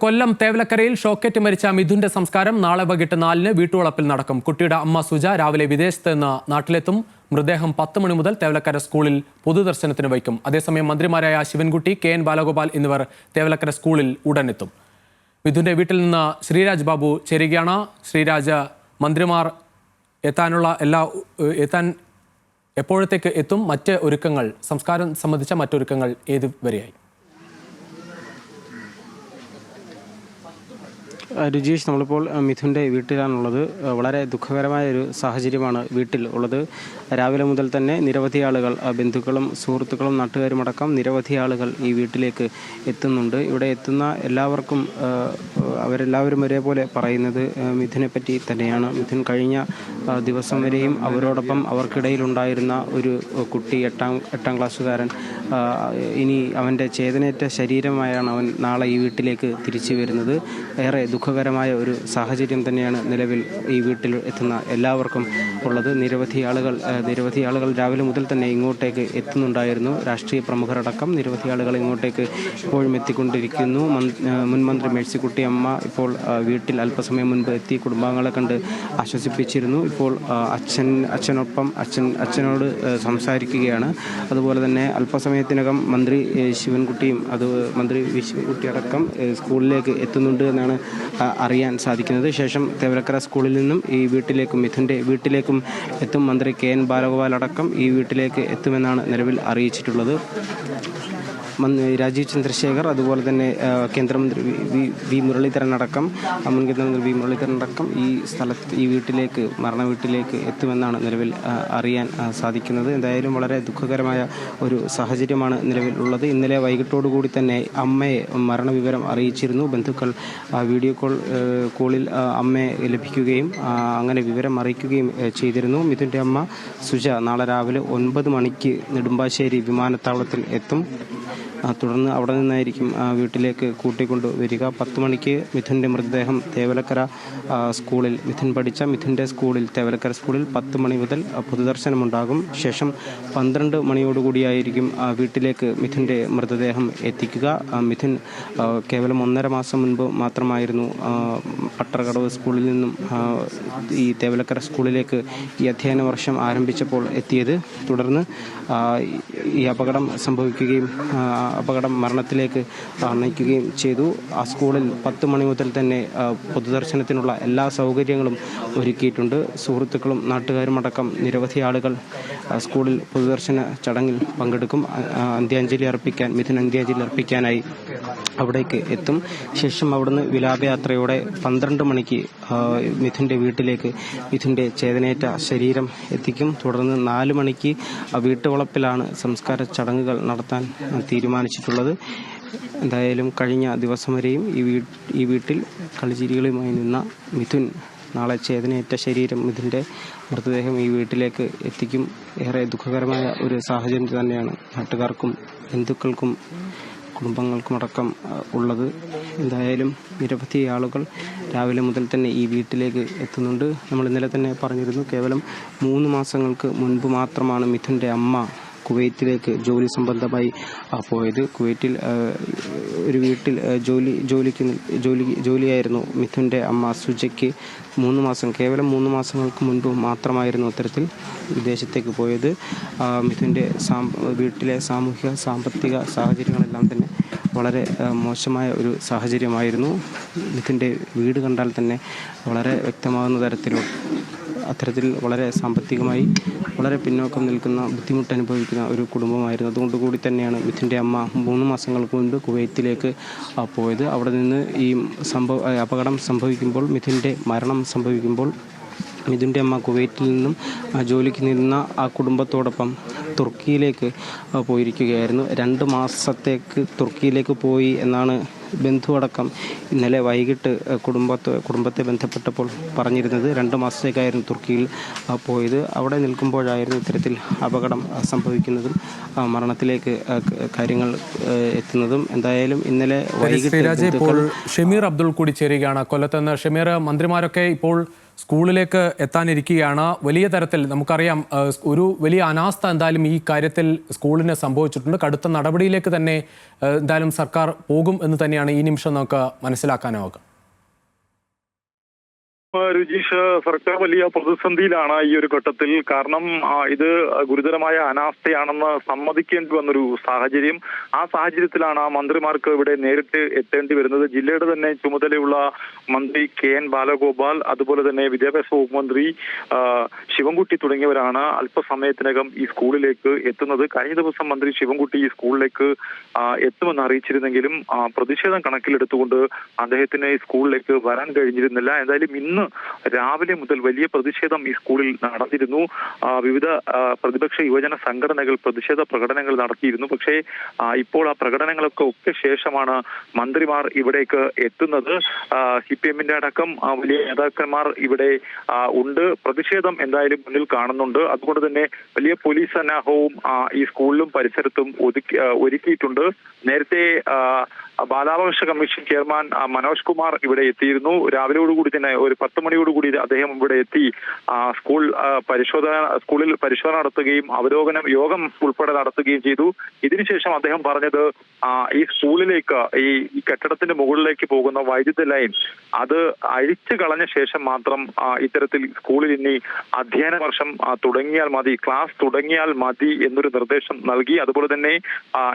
കൊല്ലം തേവലക്കരയിൽ ഷോക്കേറ്റ് മരിച്ച മിഥുന്റെ സംസ്കാരം നാളെ വൈകിട്ട് 4-ന് വീട്ടുവളപ്പിൽ നടക്കും. കുട്ടിയുടെ അമ്മ സുജ രാവിലെ വിദേശത്ത് നിന്ന് നാട്ടിലെത്തും. മൃതദേഹം 10 മണി മുതൽ തേവലക്കര സ്കൂളിൽ പൊതുദർശനത്തിന് വയ്ക്കും. അതേസമയം മന്ത്രിമാരായ ശിവൻകുട്ടി, KN ബാലഗോപാൽ എന്നിവർ തേവലക്കര സ്കൂളിൽ ഉടനെത്തും. മിഥുന്റെ വീട്ടിൽ നിന്ന് ശ്രീരാജ് ബാബു ചേരുകയാണ്. ശ്രീരാജ്, മന്ത്രിമാർ എത്താൻ എപ്പോഴത്തേക്ക് എത്തും? മറ്റ് ഒരുക്കങ്ങൾ, സംസ്കാരം സംബന്ധിച്ച മറ്റൊരുക്കങ്ങൾ ഏതുവരെയായി? രുചീഷ്, നമ്മളിപ്പോൾ മിഥുൻ്റെ വീട്ടിലാണുള്ളത്. വളരെ ദുഃഖകരമായ ഒരു സാഹചര്യമാണ് വീട്ടിൽ ഉള്ളത്. രാവിലെ മുതൽ തന്നെ നിരവധി ആളുകൾ, ബന്ധുക്കളും സുഹൃത്തുക്കളും നാട്ടുകാരുമടക്കം നിരവധി ആളുകൾ ഈ വീട്ടിലേക്ക് എത്തുന്നുണ്ട്. ഇവിടെ എത്തുന്ന എല്ലാവർക്കും അവരെല്ലാവരും ഒരേപോലെ പറയുന്നത് മിഥുനെ പറ്റി തന്നെയാണ്. മിഥുൻ കഴിഞ്ഞ ദിവസം വരെയും അവരോടൊപ്പം അവർക്കിടയിലുണ്ടായിരുന്ന ഒരു കുട്ടി, എട്ടാം ക്ലാസ്സുകാരൻ, ഇനി അവൻ്റെ ചേതനേറ്റ ശരീരമായാണ് അവൻ നാളെ ഈ വീട്ടിലേക്ക് തിരിച്ചു വരുന്നത്. ഏറെ ദുഃഖകരമായ ഒരു സാഹചര്യം തന്നെയാണ് നിലവിൽ ഈ വീട്ടിൽ എത്തുന്ന എല്ലാവർക്കും ഉള്ളത്. നിരവധി ആളുകൾ രാവിലെ മുതൽ തന്നെ ഇങ്ങോട്ടേക്ക് എത്തുന്നുണ്ടായിരുന്നു. രാഷ്ട്രീയ പ്രമുഖരടക്കം നിരവധി ആളുകൾ ഇങ്ങോട്ടേക്ക് ഇപ്പോഴും എത്തിക്കൊണ്ടിരിക്കുന്നു. മുൻ മന്ത്രി മേഴ്സിക്കുട്ടി അമ്മ ഇപ്പോൾ വീട്ടിൽ അല്പസമയം മുൻപ് എത്തി കുടുംബാംഗങ്ങളെ കണ്ട് ആശ്വസിപ്പിച്ചിരുന്നു. ഇപ്പോൾ അച്ഛനോട് സംസാരിക്കുകയാണ്. അതുപോലെ തന്നെ അല്പസമയത്തിനകം മന്ത്രി ശിവൻകുട്ടിയും അടക്കം സ്കൂളിലേക്ക് എത്തുന്നുണ്ട് എന്നാണ് അറിയാൻ സാധിക്കുന്നത്. ശേഷം തേവലക്കര സ്കൂളിൽ നിന്നും ഈ വീട്ടിലേക്കും, മിഥുൻ്റെ വീട്ടിലേക്കും എത്തും. മന്ത്രി KN ബാലഗോപാൽ അടക്കം ഈ വീട്ടിലേക്ക് എത്തുമെന്നാണ് നിലവിൽ അറിയിച്ചിട്ടുള്ളത്. രാജീവ് ചന്ദ്രശേഖർ, അതുപോലെ തന്നെ കേന്ദ്രമന്ത്രി വി മുരളീധരൻ അടക്കം, മുൻ കേന്ദ്രമന്ത്രി വി മുരളീധരൻ അടക്കം ഈ വീട്ടിലേക്ക്, മരണ വീട്ടിലേക്ക് എത്തുമെന്നാണ് നിലവിൽ അറിയാൻ സാധിക്കുന്നത്. എന്തായാലും വളരെ ദുഃഖകരമായ ഒരു സാഹചര്യമാണ് നിലവിൽ ഉള്ളത്. ഇന്നലെ വൈകിട്ടോടുകൂടി തന്നെ അമ്മയെ മരണവിവരം അറിയിച്ചിരുന്നു. ബന്ധുക്കൾ വീഡിയോ കോളിൽ അമ്മയെ ലഭിക്കുകയും അങ്ങനെ വിവരം അറിയിക്കുകയും ചെയ്തിരുന്നു. മിഥുൻ്റെ അമ്മ സുജ നാളെ രാവിലെ 9 മണിക്ക് നെടുമ്പാശ്ശേരി വിമാനത്താവളത്തിൽ എത്തും. തുടർന്ന് അവിടെ നിന്നായിരിക്കും വീട്ടിലേക്ക് കൂട്ടിക്കൊണ്ടു വരിക. 10 മണിക്ക് മിഥുൻ്റെ മൃതദേഹം തേവലക്കര സ്കൂളിൽ, മിഥുൻ പഠിച്ച മിഥുൻ്റെ സ്കൂളിൽ, തേവലക്കര സ്കൂളിൽ 10 മണി മുതൽ പൊതുദർശനമുണ്ടാകും. ശേഷം 12 മണിയോടുകൂടിയായിരിക്കും വീട്ടിലേക്ക് മിഥുൻ്റെ മൃതദേഹം എത്തിക്കുക. മിഥുൻ കേവലം 1.5 മാസം മുൻപ് മാത്രമായിരുന്നു പട്ടർകടവ് സ്കൂളിൽ നിന്നും ഈ തേവലക്കര സ്കൂളിലേക്ക് ഈ അധ്യയന വർഷം ആരംഭിച്ചപ്പോൾ എത്തിയത്. തുടർന്ന് ഈ അപകടം മരണത്തിലേക്ക് നയിക്കുകയും ചെയ്തു. ആ സ്കൂളിൽ 10 മണി മുതൽ തന്നെ പൊതുദർശനത്തിനുള്ള എല്ലാ സൗകര്യങ്ങളും ഒരുക്കിയിട്ടുണ്ട്. സുഹൃത്തുക്കളും നാട്ടുകാരും അടക്കം നിരവധി ആളുകൾ സ്കൂളിൽ പൊതുദർശന ചടങ്ങിൽ പങ്കെടുക്കും. മിഥുൻ അന്ത്യാഞ്ജലി അർപ്പിക്കാനായി അവിടേക്ക് എത്തും. ശേഷം അവിടുന്ന് വിലാപയാത്രയോടെ 12 മണിക്ക് മിഥുൻ്റെ വീട്ടിലേക്ക് മിഥുൻ്റെ ചേതനേറ്റ ശരീരം എത്തിക്കും. തുടർന്ന് 4 മണിക്ക് വീട്ടുവളപ്പിലാണ് സംസ്കാര ചടങ്ങുകൾ നടത്താൻ തീരുമാനിച്ചിട്ടുള്ളത്. എന്തായാലും കഴിഞ്ഞ ദിവസം വരെയും ഈ വീട്ടിൽ കളിച്ചിരികളുമായി നിന്ന മിഥുൻ നാളെ ചേതനയേറ്റ ശരീരം, മിഥുൻ്റെ മൃതദേഹം ഈ വീട്ടിലേക്ക് എത്തിക്കും. ഏറെ ദുഃഖകരമായ ഒരു സാഹചര്യം തന്നെയാണ് നാട്ടുകാർക്കും ബന്ധുക്കൾക്കും കുടുംബങ്ങൾക്കുമടക്കം ഉള്ളത്. എന്തായാലും നിരവധി ആളുകൾ രാവിലെ മുതൽ തന്നെ ഈ വീട്ടിലേക്ക് എത്തുന്നുണ്ട്. നമ്മൾ ഇന്നലെ തന്നെ പറഞ്ഞിരുന്നു, കേവലം 3 മാസങ്ങൾക്ക് മുൻപ് മാത്രമാണ് മിഥുൻ്റെ അമ്മ കുവൈറ്റിലേക്ക് ജോലി സംബന്ധമായി പോയത്. കുവൈറ്റിൽ ഒരു വീട്ടിൽ ജോലിയായിരുന്നു മിഥുൻ്റെ അമ്മ സുജയ്ക്ക്. കേവലം 3 മാസങ്ങൾക്ക് മുൻപ് മാത്രമായിരുന്നു അത്തരത്തിൽ വിദേശത്തേക്ക് പോയത്. മിഥുൻ്റെ വീട്ടിലെ സാമൂഹിക സാമ്പത്തിക സാഹചര്യങ്ങളെല്ലാം തന്നെ വളരെ മോശമായ ഒരു സാഹചര്യമായിരുന്നു. മിഥുൻ്റെ വീട് കണ്ടാൽ തന്നെ വളരെ വ്യക്തമാകുന്ന അത്തരത്തിൽ വളരെ സാമ്പത്തികമായി വളരെ പിന്നോക്കം നിൽക്കുന്ന, ബുദ്ധിമുട്ട് അനുഭവിക്കുന്ന ഒരു കുടുംബമായിരുന്നു. അതുകൊണ്ടുകൂടി തന്നെയാണ് മിഥുൻ്റെ അമ്മ 3 മാസങ്ങൾക്ക് മുൻപ് കുവൈറ്റിലേക്ക് പോയത്. അവിടെ നിന്ന് ഈ അപകടം സംഭവിക്കുമ്പോൾ, മിഥുൻ്റെ മരണം സംഭവിക്കുമ്പോൾ മിഥുൻ്റെ അമ്മ കുവൈറ്റിൽ നിന്നും ജോലിക്ക് നിന്ന ആ കുടുംബത്തോടൊപ്പം തുർക്കിയിലേക്ക് പോയിരിക്കുകയായിരുന്നു. 2 മാസത്തേക്ക് തുർക്കിയിലേക്ക് പോയി എന്നാണ് ബന്ധുവടക്കം ഇന്നലെ വൈകിട്ട് കുടുംബത്തെ ബന്ധപ്പെട്ടപ്പോൾ പറഞ്ഞിരുന്നത്. 2 മാസത്തേക്കായിരുന്നു തുർക്കിയിൽ പോയത്. അവിടെ നിൽക്കുമ്പോഴായിരുന്നു ഇത്തരത്തിൽ അപകടം സംഭവിക്കുന്നതും മരണത്തിലേക്ക് കാര്യങ്ങൾ എത്തുന്നതും. എന്തായാലും ഇന്നലെ വൈകിട്ട് ഷമീർ അബ്ദുൾ കൂടി ചേരുകയാണ് കൊല്ലത്ത് നിന്ന്. ഷമീർ, മന്ത്രിമാരൊക്കെ ഇപ്പോൾ സ്കൂളിലേക്ക് എത്താനിരിക്കുകയാണ്. വലിയ തരത്തിൽ നമുക്കറിയാം ഒരു വലിയ അനാസ്ഥ എന്തായാലും ഈ കാര്യത്തിൽ സ്കൂളിന് സംഭവിച്ചിട്ടുണ്ട്. കടുത്ത നടപടിയിലേക്ക് തന്നെ എന്തായാലും സർക്കാർ പോകും എന്ന് തന്നെയാണ് ഈ നിമിഷം നമുക്ക് മനസ്സിലാക്കാനാവുക. രുചീഷ്, സർക്കാർ വലിയ പ്രതിസന്ധിയിലാണ് ഈ ഒരു ഘട്ടത്തിൽ. കാരണം ഇത് ഗുരുതരമായ അനാസ്ഥയാണെന്ന് സമ്മതിക്കേണ്ടി വന്നൊരു സാഹചര്യം. ആ സാഹചര്യത്തിലാണ് മന്ത്രിമാർക്ക് ഇവിടെ നേരിട്ട് എത്തേണ്ടി വരുന്നത്. ജില്ലയുടെ തന്നെ ചുമതലയുള്ള മന്ത്രി KN ബാലഗോപാൽ, അതുപോലെ തന്നെ വിദ്യാഭ്യാസ വകുപ്പ് മന്ത്രി ശിവൻകുട്ടി തുടങ്ങിയവരാണ് അല്പസമയത്തിനകം ഈ സ്കൂളിലേക്ക് എത്തുന്നത്. കഴിഞ്ഞ ദിവസം മന്ത്രി ശിവൻകുട്ടി ഈ സ്കൂളിലേക്ക് എത്തുമെന്ന് അറിയിച്ചിരുന്നെങ്കിലും പ്രതിഷേധം കണക്കിലെടുത്തുകൊണ്ട് അദ്ദേഹത്തിന് ഈ സ്കൂളിലേക്ക് വരാൻ കഴിഞ്ഞിരുന്നില്ല. എന്തായാലും ഇന്ന് രാവിലെ മുതൽ വലിയ പ്രതിഷേധം ഈ സ്കൂളിൽ നടന്നിരുന്നു. വിവിധ പ്രതിപക്ഷ യുവജന സംഘടനകൾ പ്രതിഷേധ പ്രകടനങ്ങൾ നടത്തിയിരുന്നു. പക്ഷേ ഇപ്പോൾ ആ പ്രകടനങ്ങളൊക്കെ ശേഷമാണ് മന്ത്രിമാർ ഇവിടേക്ക് എത്തുന്നത്. CPM-ന്റെ അടക്കം വലിയ നേതാക്കന്മാർ ഇവിടെ ഉണ്ട്. പ്രതിഷേധം എന്തായാലും മുന്നിൽ കാണുന്നുണ്ട്. അതുകൊണ്ട് തന്നെ വലിയ പോലീസ് സന്നാഹവും ഈ സ്കൂളിലും പരിസരത്തും ഒരുക്കിയിട്ടുണ്ട്. നേരത്തെ ബാലാവകാശ കമ്മീഷൻ ചെയർമാൻ മനോജ് കുമാർ ഇവിടെ എത്തിയിരുന്നു. രാവിലെയോടുകൂടി തന്നെ ഒരു 10 മണിയോടുകൂടി അദ്ദേഹം ഇവിടെ എത്തി സ്കൂളിൽ പരിശോധന നടത്തുകയും അവലോകനം യോഗം ഉൾപ്പെടെ നടത്തുകയും ചെയ്തു. ഇതിനുശേഷം അദ്ദേഹം പറഞ്ഞത് ഈ സ്കൂളിലേക്ക് ഈ കെട്ടിടത്തിന്റെ മുകളിലേക്ക് പോകുന്ന വൈദ്യുത ലൈൻ അത് അഴിച്ചു കളഞ്ഞ ശേഷം മാത്രം ഇത്തരത്തിൽ സ്കൂളിൽ ഇനി അധ്യയന വർഷം തുടങ്ങിയാൽ മതി, ക്ലാസ് തുടങ്ങിയാൽ മതി എന്നൊരു നിർദ്ദേശം നൽകി. അതുപോലെ തന്നെ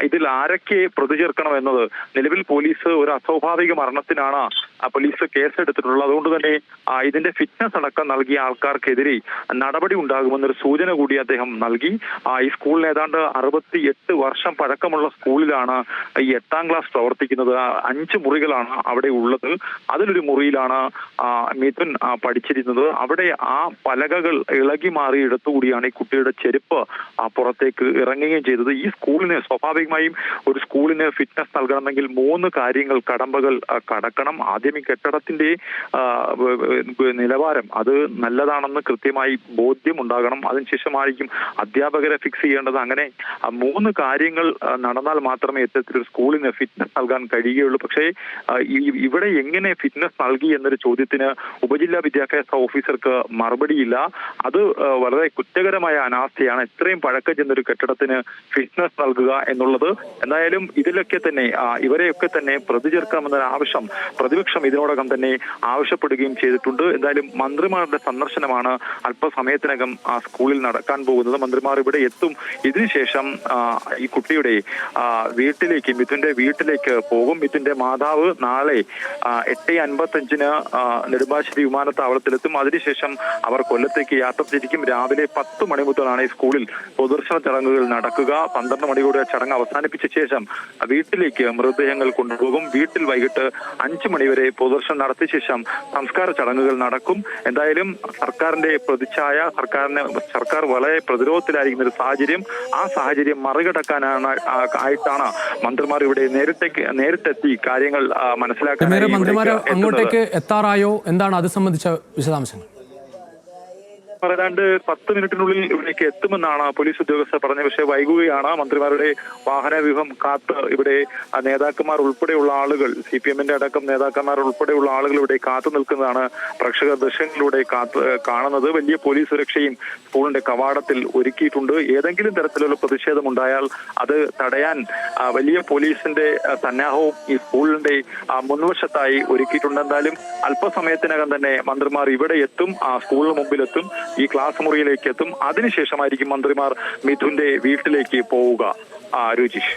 ഇതിൽ ആരൊക്കെ പ്രതി ചേർക്കണം എന്നത് നിലവിൽ പോലീസ് ഒരു അസ്വാഭാവിക മരണത്തിനാണ് പോലീസ് കേസെടുത്തിട്ടുള്ളത്. അതുകൊണ്ട് തന്നെ ഇതിന്റെ ഫിറ്റ്നസ് അടക്കം നൽകിയ ആൾക്കാർക്കെതിരെ നടപടി ഉണ്ടാകുമെന്നൊരു സൂചന കൂടി അദ്ദേഹം നൽകി. ഈ സ്കൂളിന് ഏതാണ്ട് 68 വർഷം പഴക്കമുള്ള സ്കൂളിലാണ് ഈ 8ാം ക്ലാസ് പ്രവർത്തിക്കുന്നത്. 5 മുറികളാണ് അവിടെ ഉള്ളത്. അതിലൊരു മുറിയിലാണ് മിഥുൻ പഠിച്ചിരുന്നത്. അവിടെ ആ പലകകൾ ഇളകി മാറിയിടത്തുകൂടിയാണ് ഈ കുട്ടിയുടെ ചെരുപ്പ് പുറത്തേക്ക് ഇറങ്ങുകയും ചെയ്തത്. ഈ സ്കൂളിന് സ്വാഭാവികമായും ഒരു സ്കൂളിന് ഫിറ്റ്നസ് നൽകണമെങ്കിൽ 3 കാര്യങ്ങൾ കടമ്പകൾ കടക്കണം. ആദ്യം ഈ കെട്ടിടത്തിന്റെ നിലവാരം അത് നല്ലതാണെന്ന് കൃത്യമായി ബോധ്യമുണ്ടാകണം. അതിനുശേഷമായിരിക്കും അധ്യാപകരെ ഫിക്സ് ചെയ്യേണ്ടത്. അങ്ങനെ 3 കാര്യങ്ങൾ നടന്നാൽ മാത്രമേ ഇത്തരത്തിലൊരു സ്കൂളിന് ഫിറ്റ്നസ് നൽകാൻ കഴിയുകയുള്ളൂ. പക്ഷേ ഇവിടെ എങ്ങനെ ഫിറ്റ്നസ് നൽകി എന്നൊരു ചോദ്യത്തിന് ഉപജില്ലാ വിദ്യാഭ്യാസ ഓഫീസർക്ക് മറുപടിയില്ല. അത് വളരെ കുറ്റകരമായ അനാസ്ഥയാണ്. ഇത്രയും പഴക്കം ചെന്നൊരു കെട്ടിടത്തിന് ഫിറ്റ്നസ് നൽകുക എന്നുള്ളത്. എന്തായാലും ഇതിലൊക്കെ തന്നെ ഇവരെയൊക്കെ തന്നെ പ്രതി ചേർക്കണമെന്ന ആവശ്യം പ്രതിപക്ഷം ഇതിനോടകം തന്നെ ആവശ്യപ്പെടുകയും ചെയ്തിട്ടുണ്ട്. എന്തായാലും മന്ത്രിമാരുടെ സന്ദർശനമാണ് അല്പസമയത്തിനകം സ്കൂളിൽ നടക്കാൻ പോകുന്നത്. മന്ത്രിമാർ ഇവിടെ എത്തും. ഇതിനുശേഷം ഈ കുട്ടിയുടെ വീട്ടിലേക്ക്, മിഥുന്റെ വീട്ടിലേക്ക് പോകും. മിഥുന്റെ മാതാവ് നാളെ 8:55 നെടുമ്പാശ്ശേരി വിമാനത്താവളത്തിലെത്തും. അതിനുശേഷം അവർ കൊല്ലത്തേക്ക് യാത്ര തിരിക്കും. രാവിലെ 10 മണി മുതലാണ് ഈ സ്കൂളിൽ പൊതുദർശന ചടങ്ങുകൾ നടക്കുക. 12 മണിയോടെ ചടങ്ങ് അവസാനിപ്പിച്ച ശേഷം വീട്ടിലേക്ക് മൃതദേഹങ്ങൾ കൊണ്ടുപോകും. വീട്ടിൽ വൈകിട്ട് 5 മണിവരെ പൊതുദർശനം നടത്തിയ ശേഷം സംസ്കാര ചടങ്ങുകൾ നടക്കും. എന്തായാലും സർക്കാരിന്റെ പ്രതിച്ഛായ, സർക്കാർ വളരെ പ്രതിരോധത്തിലായിരിക്കുന്ന ഒരു സാഹചര്യം, ആ സാഹചര്യം മറികടക്കാനായിട്ടാണ് മന്ത്രിമാർ ഇവിടെ നേരിട്ടെത്തി കാര്യങ്ങൾ മനസ്സിലാക്കാൻ. മന്ത്രിമാർ അങ്ങോട്ടേക്ക് എത്താറായോ? എന്താണ് അത് സംബന്ധിച്ച വിശദാംശങ്ങൾ? ഏതാണ്ട് 10 മിനിറ്റിനുള്ളിൽ ഇവിടേക്ക് എത്തുമെന്നാണ് പോലീസ് ഉദ്യോഗസ്ഥർ പറഞ്ഞത്. പക്ഷേ വൈകുകയാണ്. മന്ത്രിമാരുടെ വാഹന വ്യൂഹം കാത്ത് ഇവിടെ നേതാക്കന്മാർ ഉൾപ്പെടെയുള്ള ആളുകൾ, CPM-ന്റെ അടക്കം നേതാക്കന്മാർ ഉൾപ്പെടെയുള്ള ആളുകൾ ഇവിടെ കാത്തു നിൽക്കുന്നതാണ് പ്രേക്ഷകർ ദൃശ്യങ്ങളിലൂടെ കാണുന്നത്. വലിയ പോലീസ് സുരക്ഷയും സ്കൂളിന്റെ കവാടത്തിൽ ഒരുക്കിയിട്ടുണ്ട്. ഏതെങ്കിലും തരത്തിലുള്ള പ്രതിഷേധം ഉണ്ടായാൽ അത് തടയാൻ വലിയ പോലീസിന്റെ സന്നാഹവും ഈ സ്കൂളിന്റെ മുൻവശത്തായി ഒരുക്കിയിട്ടുണ്ട്. എന്തായാലും അല്പസമയത്തിനകം തന്നെ മന്ത്രിമാർ ഇവിടെ എത്തും, സ്കൂളിന് മുമ്പിലെത്തും, ഈ ക്ലാസ് മുറിയിലേക്ക് എത്തും. അതിനുശേഷമായിരിക്കും മന്ത്രിമാർ മിഥുന്റെ വീട്ടിലേക്ക് പോവുക. രുചീഷ്.